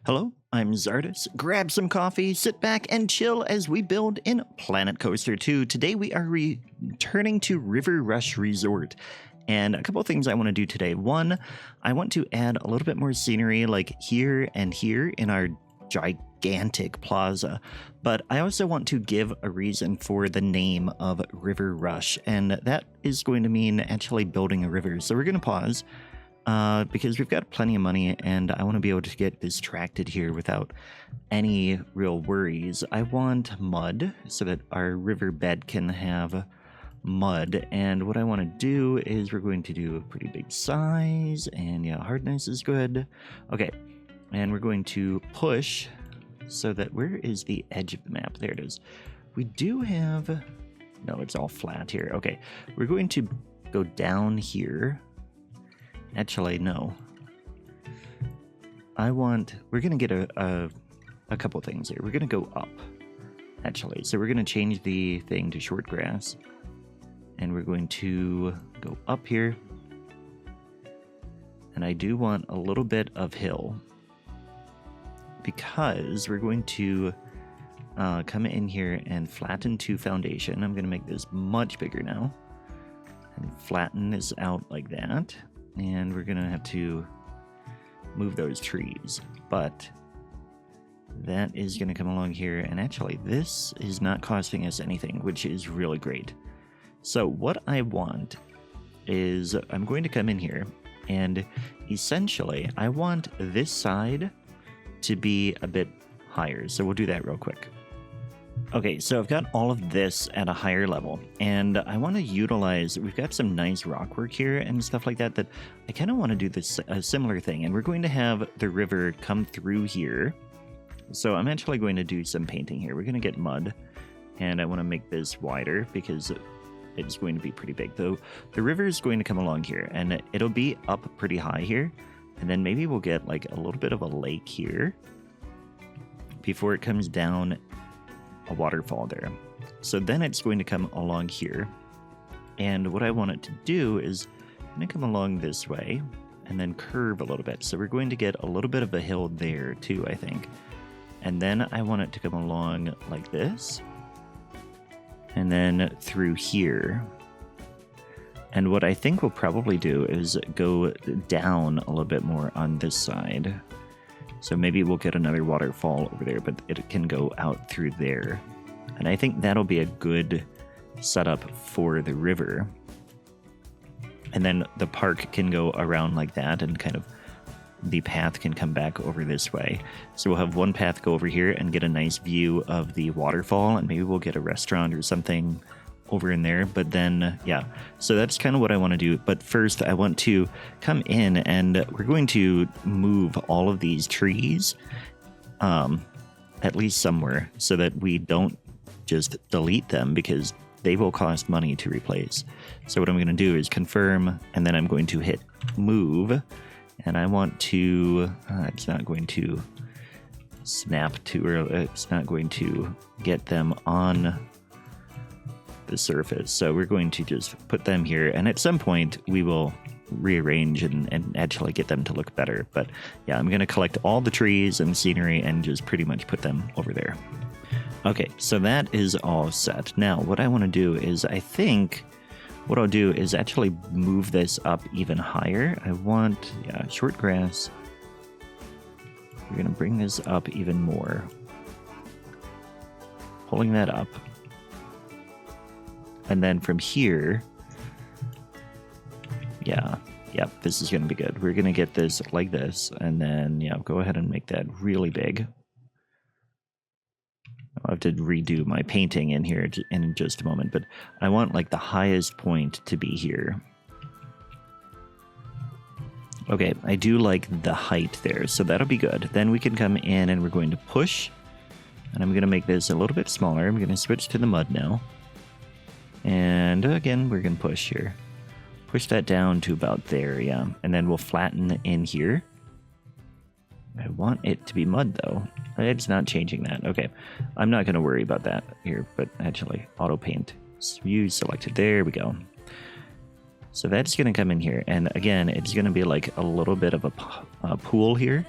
Hello, I'm Czardus. Grab some coffee, sit back, and chill as we build in Planet Coaster 2. Today we are returning to River Rush Resort. And a couple of things I want to do today. One, I want to add a little bit more scenery like here and here in our gigantic plaza. But I also want to give a reason for the name of River Rush. And that is going to mean actually building a river. So we're going to pause. Because we've got plenty of money and I want to be able to get distracted here without any real worries. I want mud so that our riverbed can have mud. And what I want to do is we're going to do a pretty big size, and yeah, hardness is good. Okay, and we're going to push so that where is the edge of the map? There it is. We do have, no, it's all flat here. Okay, we're going to go down here. Actually, no. We're going to get a couple things here. We're going to go up, actually. So we're going to change the thing to short grass. And we're going to go up here. And I do want a little bit of hill. Because we're going to come in here and flatten to foundation. I'm going to make this much bigger now. And flatten this out like that. And we're going to have to move those trees. But that is going to come along here. And actually, this is not costing us anything, which is really great. So what I want is I'm going to come in here. And essentially, I want this side to be a bit higher. So we'll do that real quick. Okay, so I've got all of this at a higher level, and I want to utilize, we've got some nice rock work here and stuff like that, that I kind of want to do this a similar thing, and we're going to have the river come through here. So I'm actually going to do some painting here. We're going to get mud, and I want to make this wider because it's going to be pretty big. Though the river is going to come along here, and it'll be up pretty high here, and then maybe we'll get like a little bit of a lake here before it comes down a waterfall there. So then it's going to come along here. And what I want it to do is I'm going to come along this way and then curve a little bit. So we're going to get a little bit of a hill there too, I think. And then I want it to come along like this. And then through here. And what I think we'll probably do is go down a little bit more on this side. So maybe we'll get another waterfall over there, but it can go out through there. And I think that'll be a good setup for the river. And then the park can go around like that, and kind of the path can come back over this way. So we'll have one path go over here and get a nice view of the waterfall, and maybe we'll get a restaurant or something over in there. But then, yeah, so that's kind of what I want to do. But first I want to come in, and we're going to move all of these trees at least somewhere, so that we don't just delete them, because they will cost money to replace. So what I'm going to do is confirm, and then I'm going to hit move, and I want to it's not going to snap to, or it's not going to get them on the surface. So we're going to just put them here, and at some point we will rearrange and actually get them to look better. But yeah, I'm going to collect all the trees and scenery and just pretty much put them over there. Okay, so that is all set. Now what I want to do is, I think what I'll do is actually move this up even higher. I want, yeah, short grass. We're going to bring this up even more, pulling that up. And then from here, yeah, this is going to be good. We're going to get this like this, and then, yeah, go ahead and make that really big. I'll have to redo my painting in here in just a moment, but I want like the highest point to be here. Okay, I do like the height there, so that'll be good. Then we can come in and we're going to push, and I'm going to make this a little bit smaller. I'm going to switch to the mud now. And again, we're going to push here. Push that down to about there, yeah. And then we'll flatten in here. I want it to be mud, though. It's not changing that. Okay, I'm not going to worry about that here, but actually, auto paint. View selected. There we go. So that's going to come in here. And again, it's going to be like a little bit of a pool here.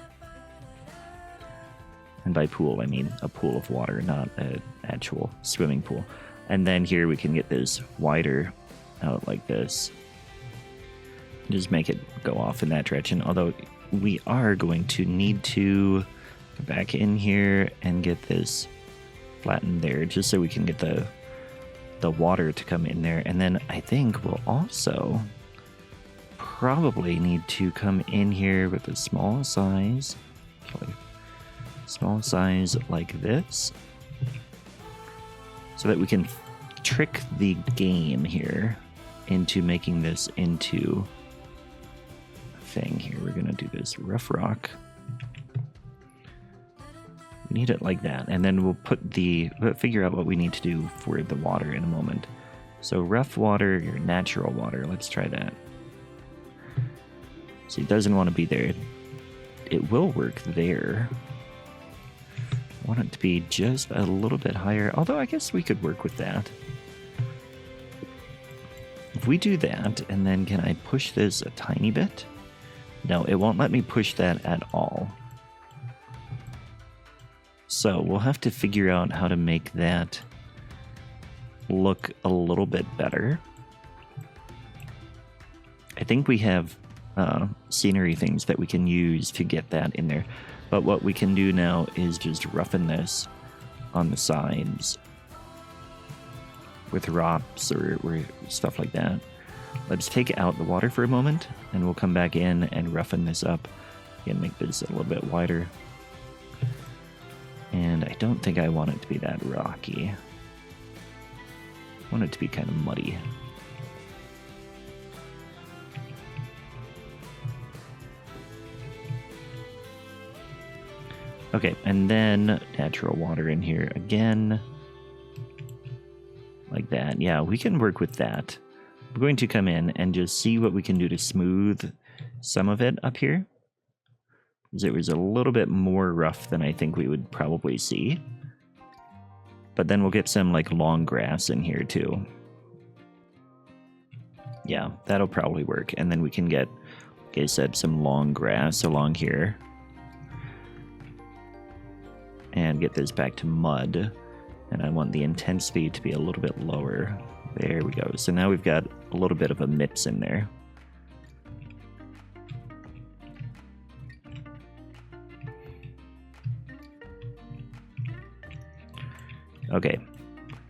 And by pool, I mean a pool of water, not an actual swimming pool. And then here we can get this wider out like this. Just make it go off in that direction. Although we are going to need to go back in here and get this flattened there, just so we can get the water to come in there. And then I think we'll also probably need to come in here with a small size. Small size like this, so that we can trick the game here into making this into a thing here. We're gonna do this rough rock. We need it like that, and then we'll figure out what we need to do for the water in a moment. So rough water, your natural water, let's try that. So it doesn't want to be there. It will work there. I want it to be just a little bit higher, although I guess we could work with that. If we do that, and then can I push this a tiny bit? No, it won't let me push that at all. So we'll have to figure out how to make that look a little bit better. I think we have scenery things that we can use to get that in there. But what we can do now is just roughen this on the sides with rocks or stuff like that. Let's take out the water for a moment, and we'll come back in and roughen this up and make this a little bit wider. And I don't think I want it to be that rocky. I want it to be kind of muddy. Okay, and then natural water in here again. Like that. Yeah, we can work with that. We're going to come in and just see what we can do to smooth some of it up here. Because it was a little bit more rough than I think we would probably see. But then we'll get some like long grass in here too. Yeah, that'll probably work. And then we can get, like I said, some long grass along here. And get this back to mud. And I want the intensity to be a little bit lower. There we go. So now we've got a little bit of a mix in there. Okay.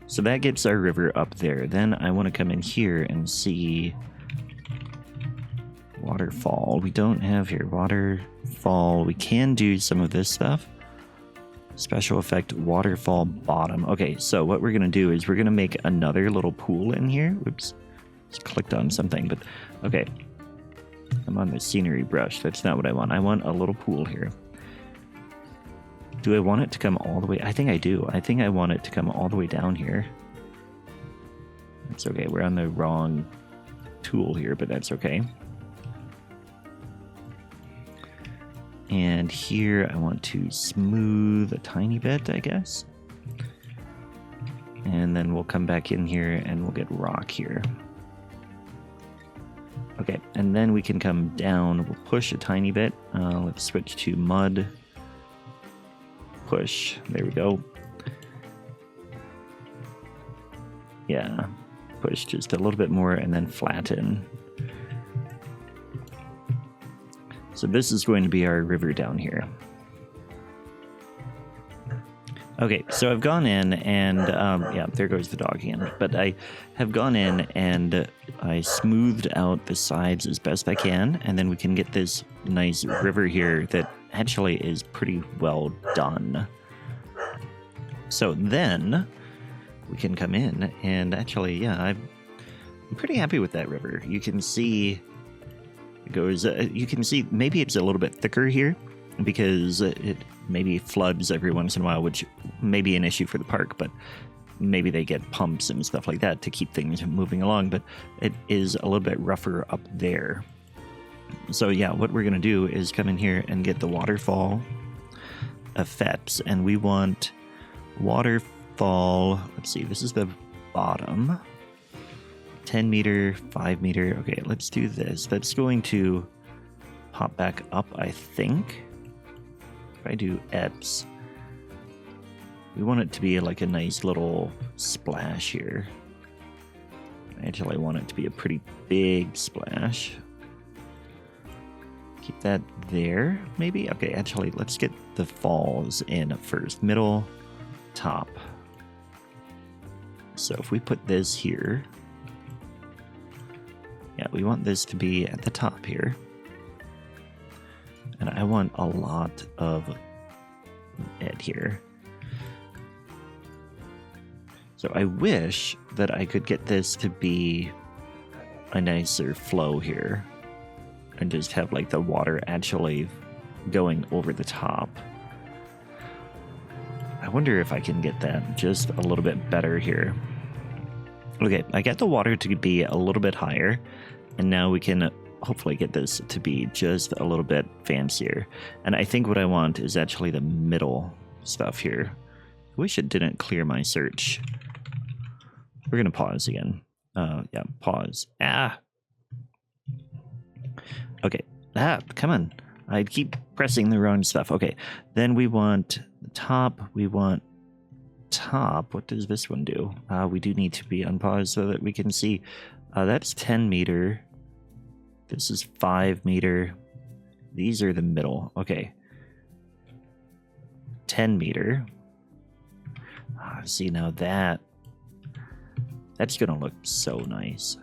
So that gets our river up there. Then I want to come in here and see waterfall. We don't have here waterfall. We can do some of this stuff. Special effect waterfall bottom. Okay, so what we're going to do is we're going to make another little pool in here. Whoops. Just clicked on something, but okay. I'm on the scenery brush. That's not what I want. I want a little pool here. Do I want it to come all the way? I think I do. I think I want it to come all the way down here. It's okay. We're on the wrong tool here, but that's okay. And here I want to smooth a tiny bit, I guess. And then we'll come back in here and we'll get rock here. Okay, and then we can come down. We'll push a tiny bit. Let's switch to mud. Push. There we go. Yeah, push just a little bit more and then flatten. So this is going to be our river down here. Okay, so I've gone in and, yeah, there goes the dog again. But I have gone in and I smoothed out the sides as best I can. And then we can get this nice river here that actually is pretty well done. So then we can come in and actually, yeah, I'm pretty happy with that river. You can see... goes you can see maybe it's a little bit thicker here because it maybe floods every once in a while, which may be an issue for the park, but maybe they get pumps and stuff like that to keep things moving along. But it is a little bit rougher up there. So yeah, what we're gonna do is come in here and get the waterfall effects, and we want waterfall. Let's see, this is the bottom. 10 meter, 5 meter. Okay, let's do this. That's going to pop back up, I think. If I do EPS, We want it to be like a nice little splash here. Actually, I want it to be a pretty big splash. Keep that there, maybe? Okay, actually, let's get the falls in first. Middle, top. So if we put this here, yeah, we want this to be at the top here. And I want a lot of it here. So I wish that I could get this to be a nicer flow here. And just have like the water actually going over the top. I wonder if I can get that just a little bit better here. Okay, I got the water to be a little bit higher, and now we can hopefully get this to be just a little bit fancier. And I think what I want is actually the middle stuff here. I wish it didn't clear my search. We're gonna pause again. Yeah, pause. Okay. Come on. I keep pressing the wrong stuff. Okay. Then we want the top. We want top. What does this one do? We do need to be on pause so that we can see. That's 10 meter. This is 5 meter. These are the middle. Okay. 10 meter. See, now that's going to look so nice.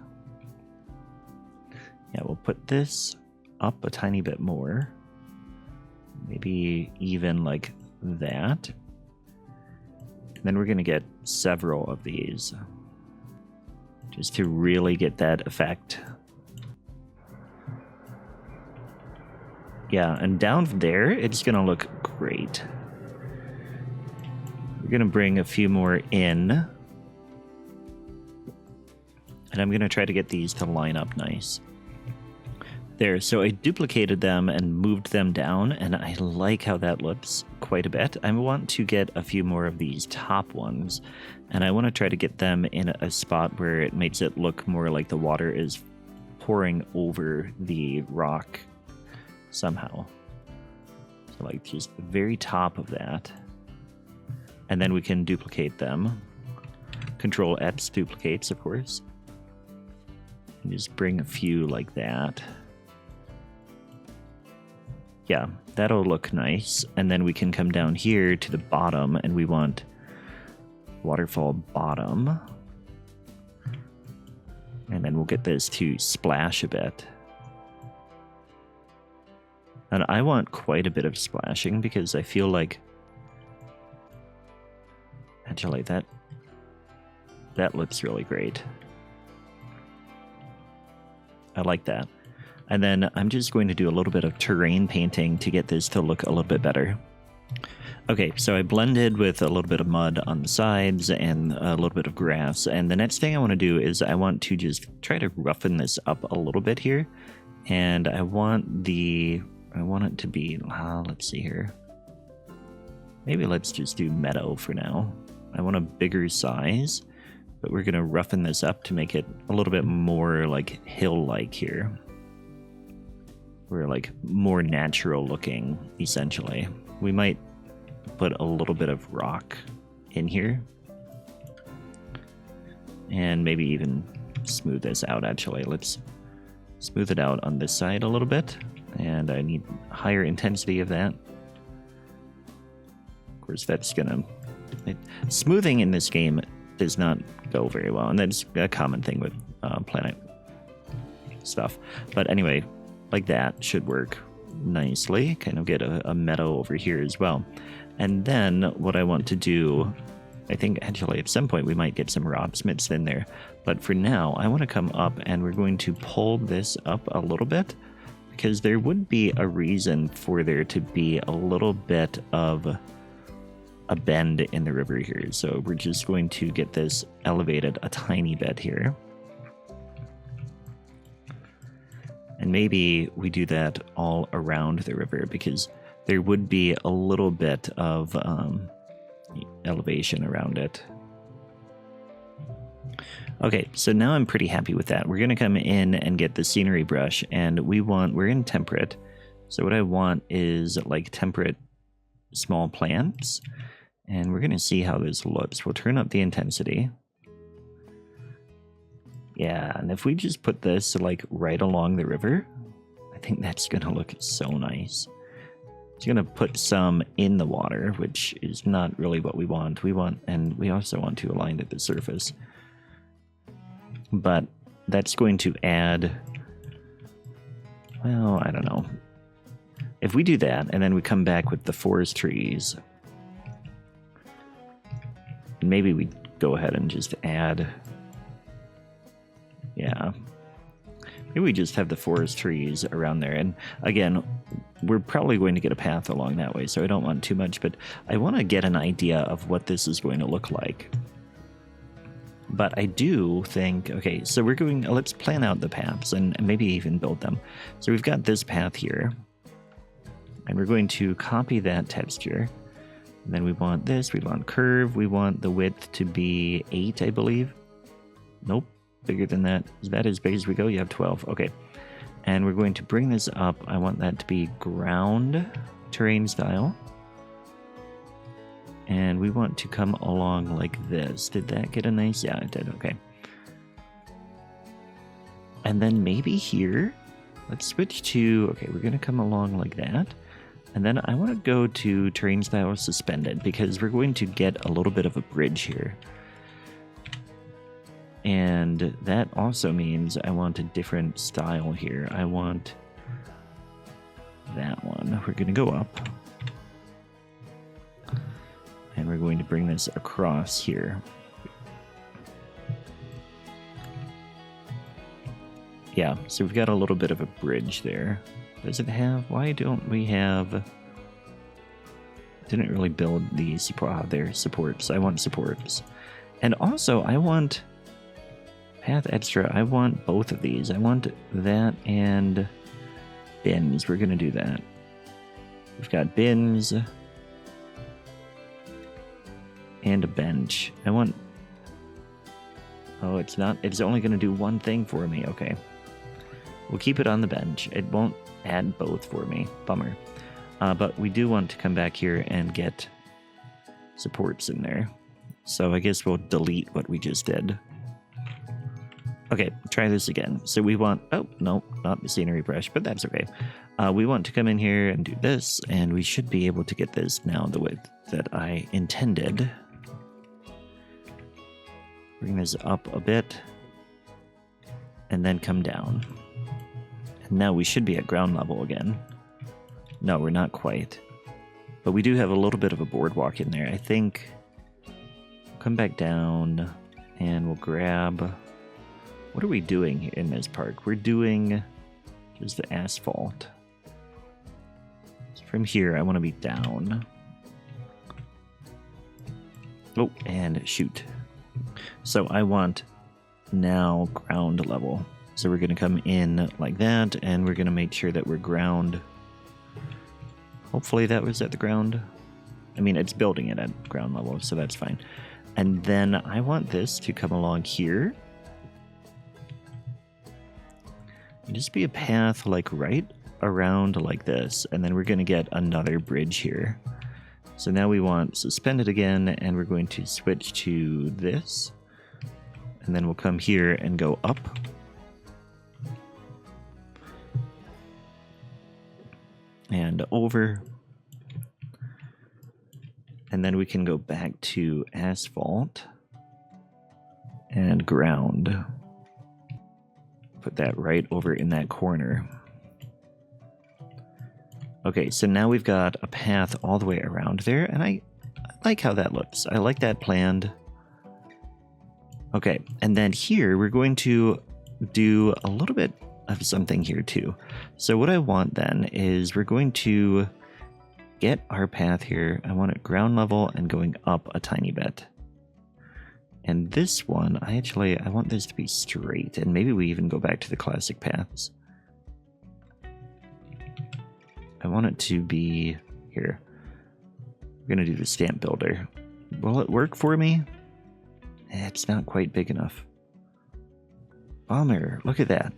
Yeah, we'll put this up a tiny bit more. Maybe even like that. Then we're going to get several of these. Just to really get that effect. Yeah, and down there, it's going to look great. We're going to bring a few more in. And I'm going to try to get these to line up nice. There, so I duplicated them and moved them down, and I like how that looks quite a bit. I want to get a few more of these top ones, and I want to try to get them in a spot where it makes it look more like the water is pouring over the rock somehow. So like just the very top of that. And then we can duplicate them. Control X duplicates, of course. And just bring a few like that. Yeah, that'll look nice. And then we can come down here to the bottom, and we want waterfall bottom. And then we'll get this to splash a bit. And I want quite a bit of splashing because I feel like actually that looks really great. I like that. And then I'm just going to do a little bit of terrain painting to get this to look a little bit better. Okay, so I blended with a little bit of mud on the sides and a little bit of grass. And the next thing I want to do is I want to just try to roughen this up a little bit here. And I want it to be, let's see here. Maybe let's just do meadow for now. I want a bigger size, but we're going to roughen this up to make it a little bit more like hill-like here. We're like more natural looking, essentially. We might put a little bit of rock in here. And maybe even smooth this out, actually. Let's smooth it out on this side a little bit. And I need higher intensity of that. Of course, that's gonna... smoothing in this game does not go very well. And that's a common thing with Planet stuff. But anyway... like that should work nicely. Kind of get a meadow over here as well. And then what I want to do, I think actually at some point we might get some rocks mixed in there. But for now, I want to come up and we're going to pull this up a little bit because there would be a reason for there to be a little bit of a bend in the river here. So we're just going to get this elevated a tiny bit here. And maybe we do that all around the river because there would be a little bit of elevation around it. Okay, so now I'm pretty happy with that. We're going to come in and get the scenery brush, and we're in temperate. So what I want is like temperate small plants. And we're going to see how this looks. We'll turn up the intensity. Yeah, and if we just put this like right along the river, I think that's going to look so nice. It's going to put some in the water, which is not really what we want. And we also want to align at the surface. But that's going to add, well, I don't know. If we do that, and then we come back with the forest trees, maybe we go ahead and just add, yeah. Maybe we just have the forest trees around there. And again, we're probably going to get a path along that way, so I don't want too much, but I want to get an idea of what this is going to look like. But I do think, okay, so we're going, let's plan out the paths and maybe even build them. So we've got this path here, and we're going to copy that texture. And then we want this, we want curve, we want the width to be 8, I believe. Nope, bigger than that. Is that as big as we go? You have 12, okay. And we're going to bring this up. I want that to be ground terrain style. And we want to come along like this. Did that get a nice? Yeah, it did. Okay. And then maybe here, let's switch to, okay, we're going to come along like that. And then I want to go to terrain style suspended because we're going to get a little bit of a bridge here. And that also means I want a different style here. I want that one. We're going to go up. And we're going to bring this across here. Yeah, so we've got a little bit of a bridge there. Does it have... Why don't we have... Didn't really build the support. Ah, there, supports. I want supports. And also, I want... Path extra. I want both of these. I want that and bins. We're going to do that. We've got bins... and a bench. I want... Oh, it's not... It's only going to do one thing for me. Okay. We'll keep it on the bench. It won't add both for me. Bummer. But we do want to come back here and get supports in there. So I guess we'll delete what we just did. Okay, try this again. So we want... Oh, no, not the scenery brush, but that's okay. We want to come in here and do this, and we should be able to get this now the width that I intended. Bring this up a bit, and then come down. And now we should be at ground level again. No, we're not quite. But we do have a little bit of a boardwalk in there. I think we'll come back down, and we'll grab... What are we doing in this park? We're doing just the asphalt. So from here, I want to be down. Oh, and shoot. So I want now ground level. So we're going to come in like that, and we're going to make sure that we're ground. Hopefully that was at the ground. I mean, it's building it at ground level, so that's fine. And then I want this to come along here. And just be a path like right around like this. And then we're going to get another bridge here. So now we want suspended again, and we're going to switch to this. And then we'll come here and go up. And over. And then we can go back to asphalt and ground. Put that right over in that corner. Okay, so now we've got a path all the way around there, and I like how that looks. I like that planned. Okay, and then here we're going to do a little bit of something here too. So what I want then is we're going to get our path here. I want it ground level and going up a tiny bit. And this one, I want this to be straight, and maybe we even go back to the classic paths. I want it to be here. We're going to do the stamp builder. Will it work for me? It's not quite big enough. Bummer. Look at that.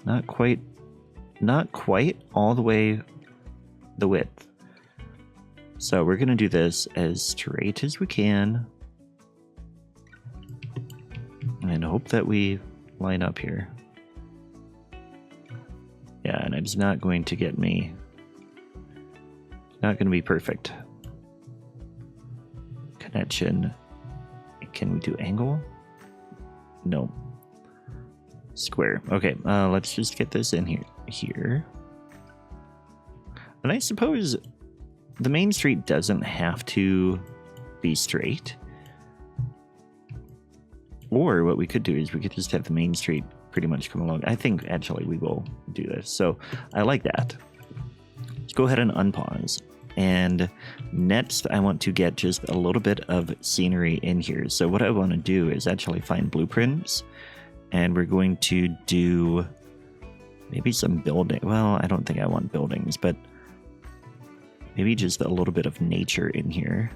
Not quite all the way the width. So we're going to do this as straight as we can. And hope that we line up here. Yeah, and it's not going to get me. It's not going to be perfect. Connection. Can we do angle? No. Square. Okay, let's just get this in here. And I suppose the main street doesn't have to be straight. Or what we could do is we could just have the main street pretty much come along. I think actually we will do this. So I like that. Let's go ahead and unpause. And next I want to get just a little bit of scenery in here. So what I want to do is actually find blueprints. And we're going to do maybe some building. Well, I don't think I want buildings, but maybe just a little bit of nature in here.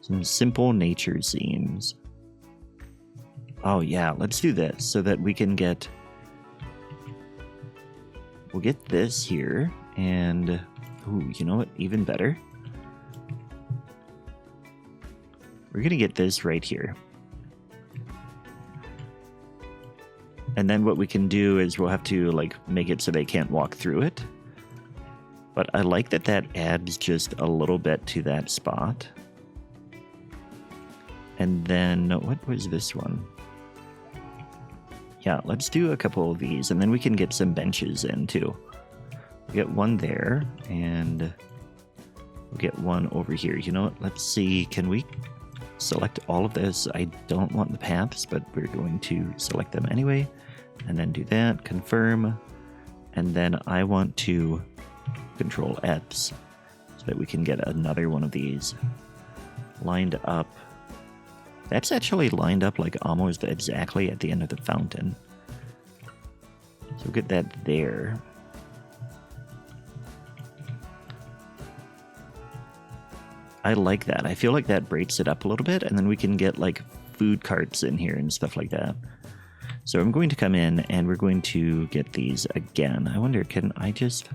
Some simple nature scenes. Oh yeah, let's do this so that we can get... We'll get this here, and... Ooh, you know what? Even better. We're gonna get this right here. And then what we can do is we'll have to, like, make it so they can't walk through it. But I like that that adds just a little bit to that spot. And then, what was this one? Yeah, let's do a couple of these, and then we can get some benches in, too. We'll get one there, and we'll get one over here. You know what? Let's see. Can we select all of this? I don't want the paths, but we're going to select them anyway. And then do that. Confirm. And then I want to Control X so that we can get another one of these lined up. That's actually lined up like almost exactly at the end of the fountain. So we'll get that there. I like that. I feel like that breaks it up a little bit, and then we can get like food carts in here and stuff like that. So I'm going to come in and we're going to get these again. I wonder, can I just...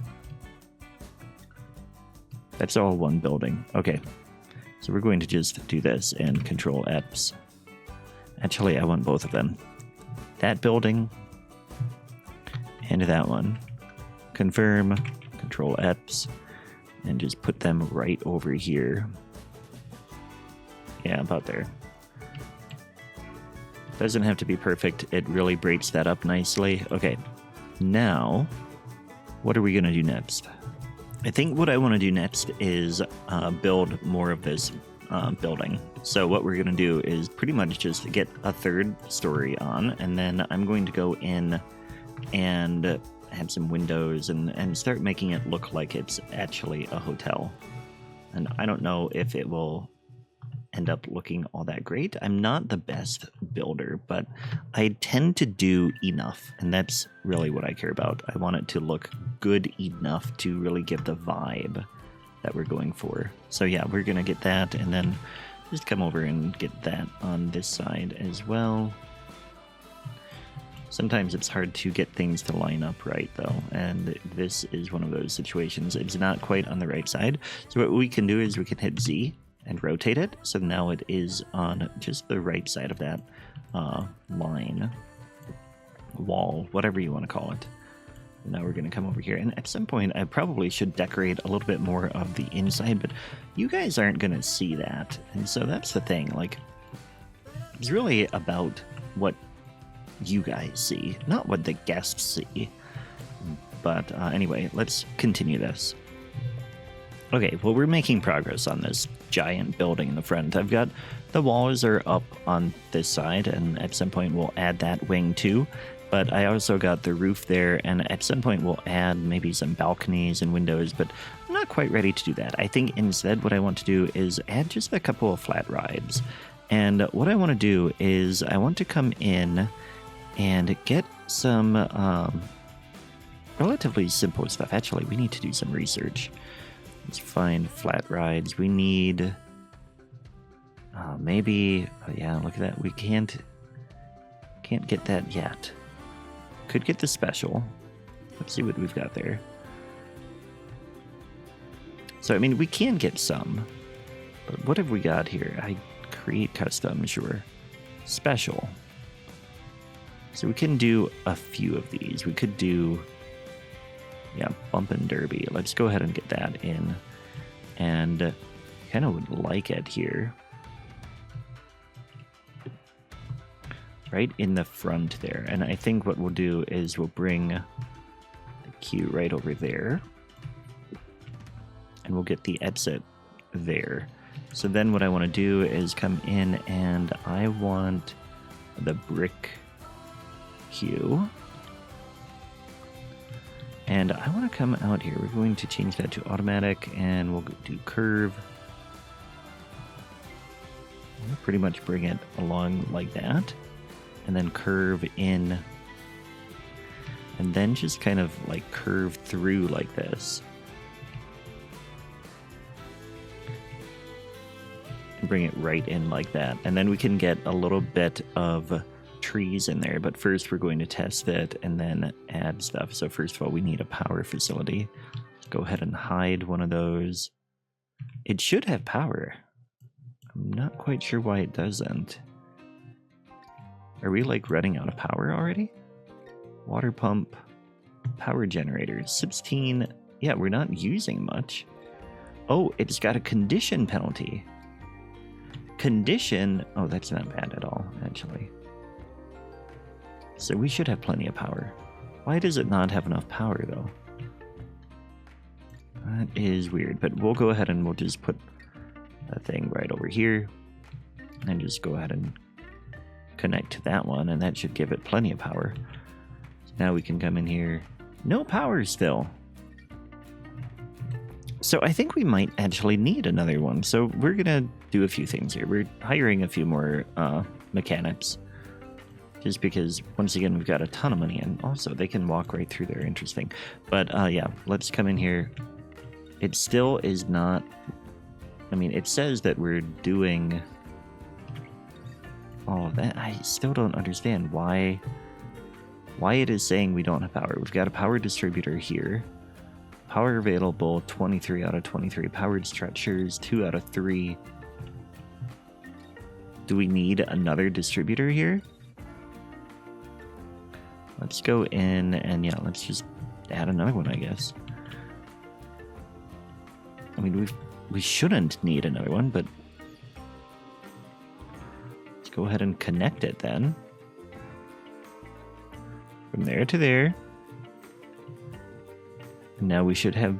That's all one building. Okay. So we're going to just do this and Control X. Actually, I want both of them. That building and that one. Confirm, Control X, and just put them right over here. Yeah, about there. Doesn't have to be perfect. It really breaks that up nicely. Okay, now, what are we going to do next? I think what I want to do next is build more of this building. So what we're going to do is pretty much just get a third story on, and then I'm going to go in and have some windows and start making it look like it's actually a hotel. And I don't know if it will end up looking all that great. I'm not the best builder, but I tend to do enough, and that's really what I care about. I want it to look good enough to really give the vibe that we're going for. So yeah, we're gonna get that, and then just come over and get that on this side as well. Sometimes it's hard to get things to line up right, though, and this is one of those situations. It's not quite on the right side. So what we can do is we can hit Z and rotate it, so now it is on just the right side of that line, wall, whatever you want to call it. And now we're going to come over here, and at some point I probably should decorate a little bit more of the inside, but you guys aren't going to see that, and so that's the thing. Like, it's really about what you guys see, not what the guests see. But anyway, let's continue this. Okay, well, we're making progress on this giant building in the front. I've got the walls are up on this side, and at some point we'll add that wing too. But I also got the roof there, and at some point we'll add maybe some balconies and windows, but I'm not quite ready to do that. I think instead what I want to do is add just a couple of flat rides. And what I want to do is I want to come in and get some relatively simple stuff. Actually, we need to do some research. Let's find flat rides. We need maybe, oh yeah, look at that. We can't get that yet. Could get the special. Let's see what we've got there. So, I mean, we can get some. But what have we got here? I create custom, sure. Special. So we can do a few of these. We could do, yeah, bump and derby. Let's go ahead and get that in. And kind of would like it here. Right in the front there. And I think what we'll do is we'll bring the queue right over there. And we'll get the exit there. So then what I want to do is come in and I want the brick queue. And I want to come out here. We're going to change that to automatic and we'll do curve. We'll pretty much bring it along like that. And then curve in. And then just kind of like curve through like this. And bring it right in like that. And then we can get a little bit of trees in there, but first we're going to test it and then add stuff. So first of all, we need a power facility. Let's go ahead and hide one of those. It should have power. I'm not quite sure why it doesn't. Are we like running out of power already? Water pump, power generator, 16. Yeah, we're not using much. Oh, it's got a condition penalty. Condition, oh, that's not bad at all, actually. So we should have plenty of power. Why does it not have enough power, though? That is weird, but we'll go ahead and we'll just put a thing right over here and just go ahead and connect to that one, and that should give it plenty of power. So now we can come in here. No power still. So I think we might actually need another one. So we're gonna do a few things here. We're hiring a few more mechanics. Just because, once again, we've got a ton of money, and also they can walk right through there. Interesting. But yeah, let's come in here. It still is not... I mean, it says that we're doing all of that. I still don't understand why it is saying we don't have power. We've got a power distributor here. Power available, 23 out of 23. Powered structures, 2 out of 3. Do we need another distributor here? Let's go in and yeah, let's just add another one, I guess. I mean, we shouldn't need another one, but let's go ahead and connect it then. From there to there. And now we should have,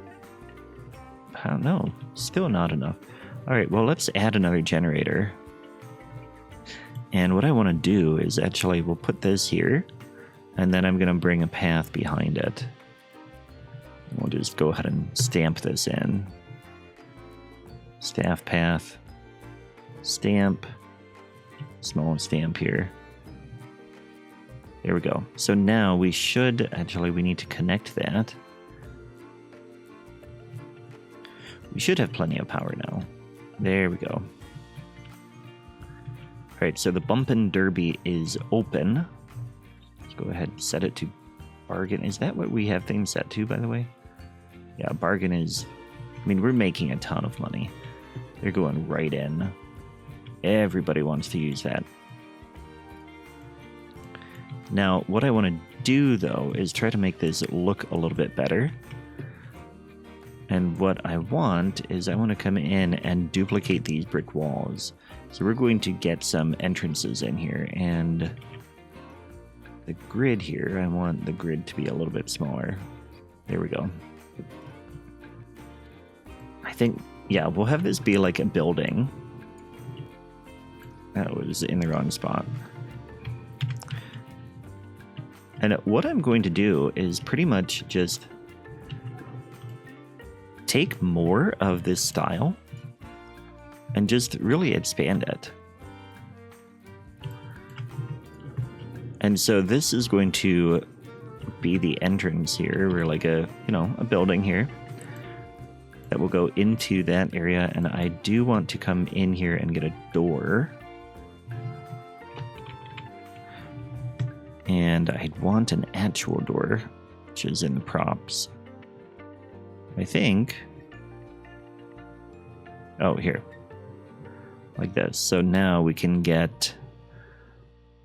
I don't know, still not enough. All right, well, let's add another generator. And what I want to do is actually, we'll put this here. And then I'm going to bring a path behind it. We'll just go ahead and stamp this in. Staff path. Stamp. Small stamp here. There we go. So now we should, actually, we need to connect that. We should have plenty of power now. There we go. All right, so the bump and derby is open. Go ahead and set it to bargain. Is that what we have things set to, by the way? Yeah, bargain is... I mean, we're making a ton of money. They're going right in. Everybody wants to use that. Now, what I want to do, though, is try to make this look a little bit better. And what I want is I want to come in and duplicate these brick walls. So we're going to get some entrances in here, and... the grid here, I want the grid to be a little bit smaller. There we go. I think, yeah, we'll have this be like a building. That was in the wrong spot. And what I'm going to do is pretty much just take more of this style and just really expand it. And so this is going to be the entrance here. We're like a building here that will go into that area. And I do want to come in here and get a door. And I'd want an actual door, which is in the props. I think. Oh, here. Like this. So now we can get,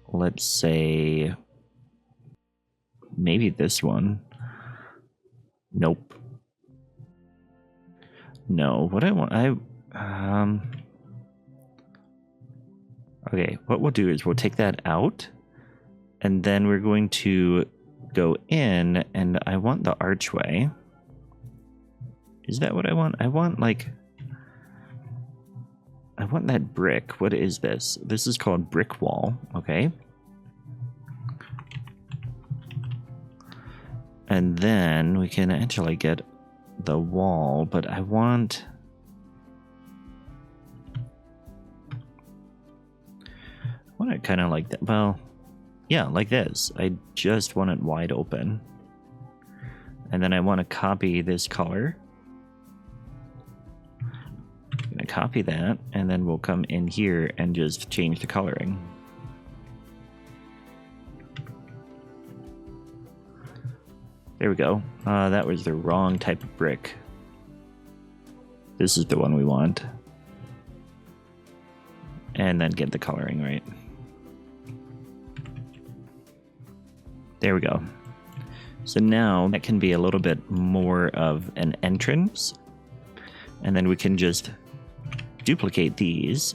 let's say, maybe this one. Nope. No, what I want, okay, what we'll do is we'll take that out, and then we're going to go in, and I want the archway. Is that what I want? I want that brick. What is this? This is called brick wall, okay. And then we can actually get the wall, but I want it kind of like that. Well, yeah, like this. I just want it wide open. And then I want to copy this color. I'm going to copy that, and then we'll come in here and just change the coloring. There we go. That was the wrong type of brick. This is the one we want. And then get the coloring right. There we go. So now that can be a little bit more of an entrance. And then we can just duplicate these.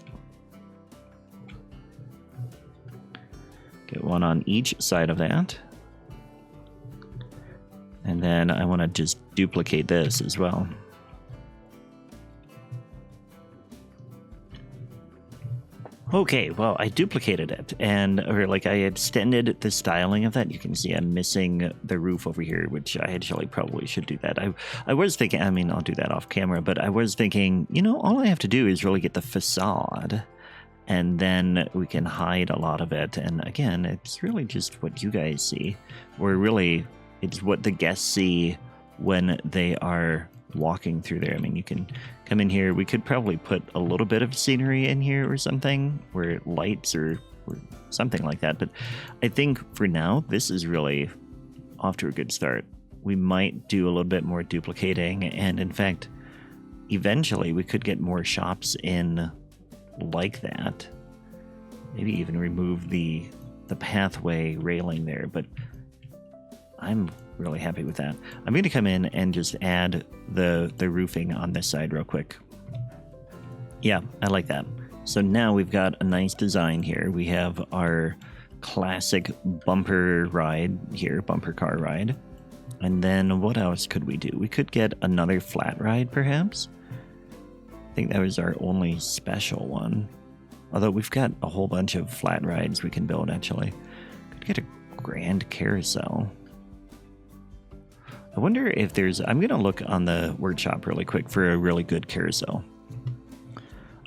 Get one on each side of that. And then I want to just duplicate this as well. Okay, well, I duplicated it, I extended the styling of that. You can see I'm missing the roof over here, which I actually probably should do that. I was thinking, I mean, I'll do that off camera, but I was thinking, you know, all I have to do is really get the facade, and then we can hide a lot of it. And again, it's really just what you guys see, or really, it's what the guests see when they are walking through there. I mean, you can come in here. We could probably put a little bit of scenery in here or something, where lights or something like that. But I think for now, this is really off to a good start. We might do a little bit more duplicating, and in fact, eventually we could get more shops in like that. Maybe even remove the pathway railing there, but I'm really happy with that. I'm going to come in and just add the roofing on this side real quick. Yeah, I like that. So now we've got a nice design here. We have our classic bumper ride here, bumper car ride. And then what else could we do? We could get another flat ride, perhaps. I think that was our only special one. Although we've got a whole bunch of flat rides we can build, actually. Could get a grand carousel. I wonder if there's... I'm going to look on the workshop really quick for a really good carousel.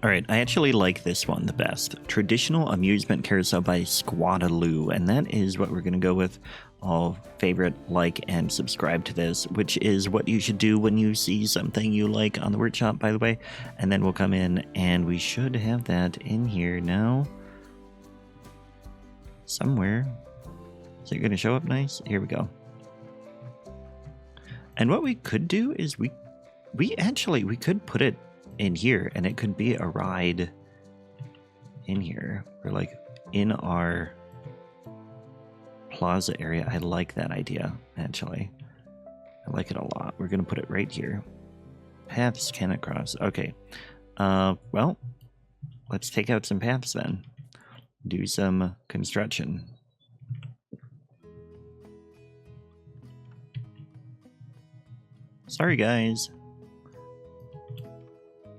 Alright, I actually like this one the best. Traditional Amusement Carousel by Squadaloo. And that is what we're going to go with. All favorite, like, and subscribe to this, which is what you should do when you see something you like on the workshop, by the way. And then we'll come in, and we should have that in here now. Somewhere. Is it going to show up nice? Here we go. And what we could do is we could put it in here, and it could be a ride in here, or like in our plaza area. I like that idea, actually. I like it a lot. We're going to put it right here. Paths cannot cross. Okay. Well, let's take out some paths then. Do some construction. Sorry, guys.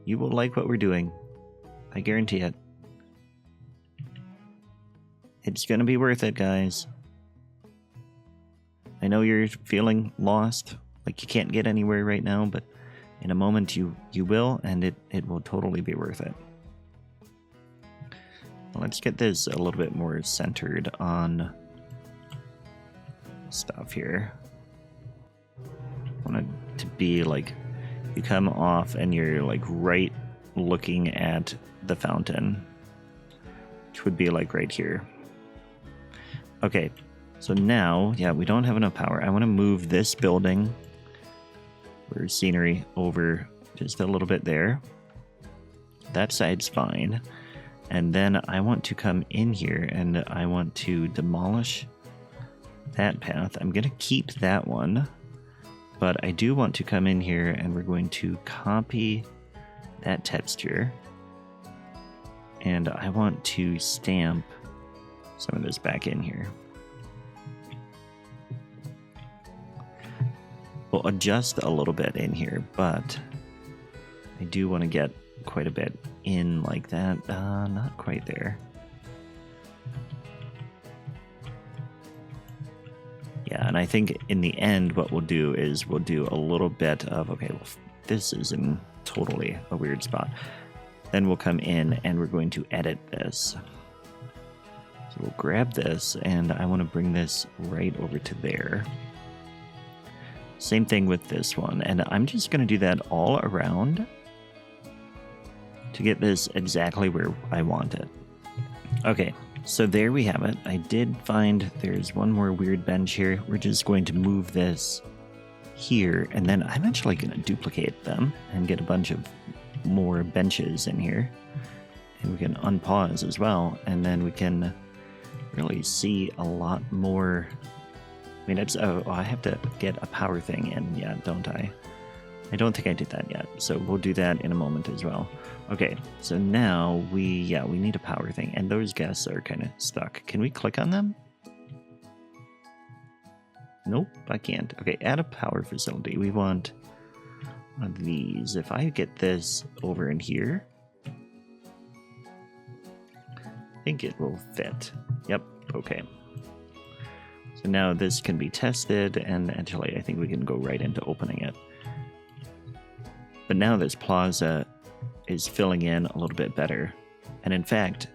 You will like what we're doing. I guarantee it. It's going to be worth it, guys. I know you're feeling lost, like you can't get anywhere right now, but in a moment you will, and it will totally be worth it. Let's get this a little bit more centered on stuff here. I want it to be like you come off and you're like right looking at the fountain, which would be like right here. Okay. So now, yeah, we don't have enough power. I want to move this building or scenery over just a little bit there. that side's fine. And then I want to come in here and I want to demolish that path. I'm going to keep that one, but I do want to come in here and we're going to copy that texture. And I want to stamp some of this back in here. We'll adjust a little bit in here, but I do want to get quite a bit in like that. Not quite there. Yeah, and I think in the end what we'll do is we'll do a little bit of, okay, well, this is in totally a weird spot. Then we'll come in and we're going to edit this. So we'll grab this and I want to bring this right over to there. Same thing with this one, and I'm just going to do that all around to get this exactly where I want it. Okay, so there we have it. I did find there's one more weird bench here. We're just going to move this here, and then I'm actually going to duplicate them and get a bunch of more benches in here. And we can unpause as well, and then we can really see a lot more. I mean, it's, oh, I have to get a power thing in, yeah, don't I? I don't think I did that yet, so we'll do that in a moment as well. Okay, so now we need a power thing, and those guests are kind of stuck. Can we click on them? Nope, I can't. Okay, add a power facility. We want one of these. If I get this over in here, I think it will fit. Yep, okay. So now this can be tested, and actually I think we can go right into opening it. But now this plaza is filling in a little bit better. And in fact,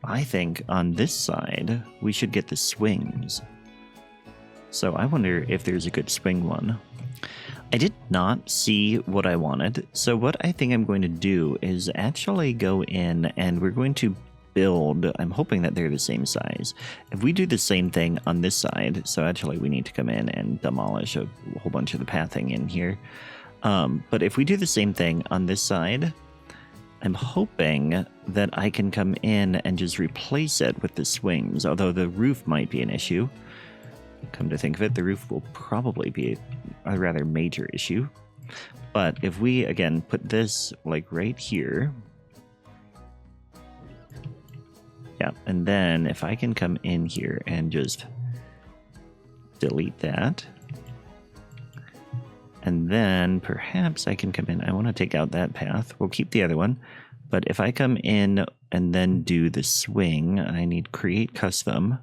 I think on this side, we should get the swings. So I wonder if there's a good swing one. I did not see what I wanted. So what I think I'm going to do is actually go in and we're going to build. I'm hoping that they're the same size. If we do the same thing on this side, so actually we need to come in and demolish a whole bunch of the pathing in here. But if we do the same thing on this side, I'm hoping that I can come in and just replace it with the swings, although the roof might be an issue. Come to think of it, the roof will probably be a rather major issue. But if we, again, put this like right here, yeah, and then if I can come in here and just delete that, and then perhaps I can come in. I want to take out that path. We'll keep the other one. But if I come in and then do the swing, I need create custom.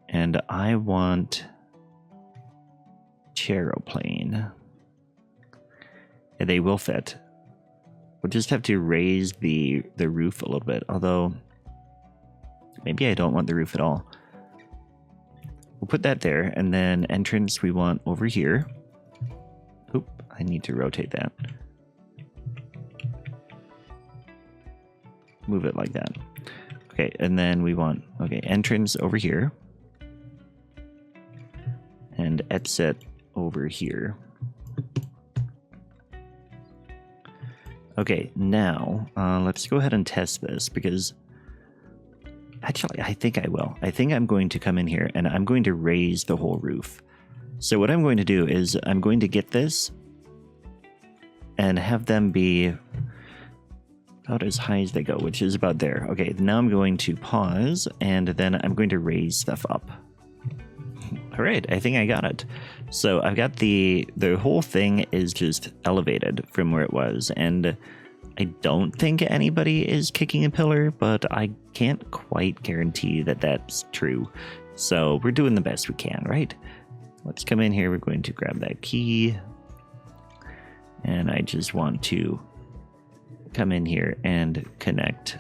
And I want Charoplane. Yeah, they will fit. We'll just have to raise the roof a little bit. Although, maybe I don't want the roof at all. We'll put that there. And then entrance we want over here. Oop, I need to rotate that. Move it like that. Okay, and then we want, okay, entrance over here. And exit over here. Okay, now let's go ahead and test this because actually I think I will. I think I'm going to come in here and I'm going to raise the whole roof. So what I'm going to do is I'm going to get this and have them be about as high as they go, which is about there. Okay, now I'm going to pause and then I'm going to raise stuff up. All right, I think I got it. So I've got the whole thing is just elevated from where it was, and I don't think anybody is kicking a pillar, but I can't quite guarantee that that's true. So we're doing the best we can, right? Let's come in here. We're going to grab that key, and I just want to come in here and connect.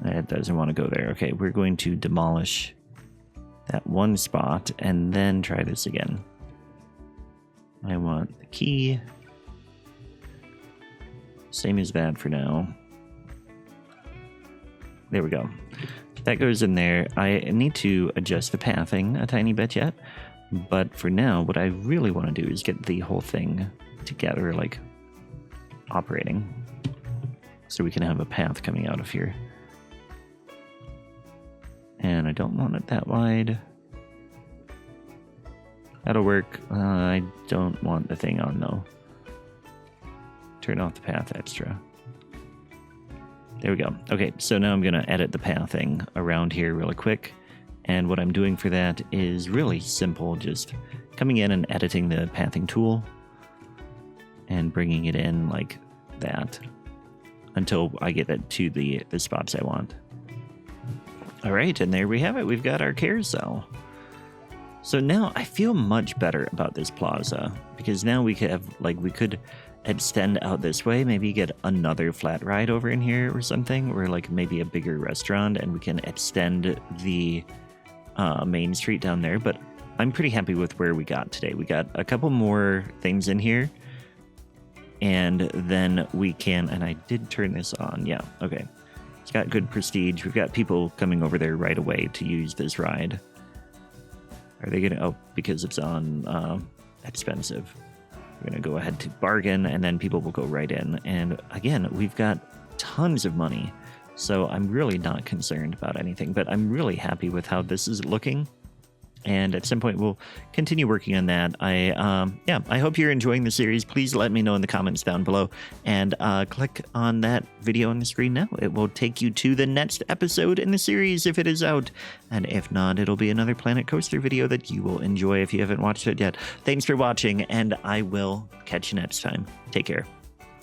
It doesn't want to go there. Okay, we're going to demolish that one spot and then try this again. I want the key. Same as that for now. There we go. That goes in there. I need to adjust the pathing a tiny bit yet, but for now what I really want to do is get the whole thing together like operating. So we can have a path coming out of here. And I don't want it that wide. That'll work. I don't want the thing on though. Turn off the path extra. There we go. Okay, so now I'm going to edit the pathing around here really quick. And what I'm doing for that is really simple. Just coming in and editing the pathing tool. And bringing it in like that. Until I get it to the spots I want. All right, and there we have it. We've got our carousel. So now I feel much better about this plaza. Because now we could have, like, we could extend out this way, maybe get another flat ride over in here or something, or like maybe a bigger restaurant, and we can extend the main street down there. But I'm pretty happy with where we got today. We got a couple more things in here, and then we can, and I did turn this on, yeah, okay. It's got good prestige. We've got people coming over there right away to use this ride. Are they gonna, oh, because it's on expensive. We're going to go ahead to bargain, and then people will go right in. And again, we've got tons of money, so I'm really not concerned about anything. But I'm really happy with how this is looking. And at some point, we'll continue working on that. I hope you're enjoying the series. Please let me know in the comments down below. And click on that video on the screen now. It will take you to the next episode in the series if it is out. And if not, it'll be another Planet Coaster video that you will enjoy if you haven't watched it yet. Thanks for watching, and I will catch you next time. Take care.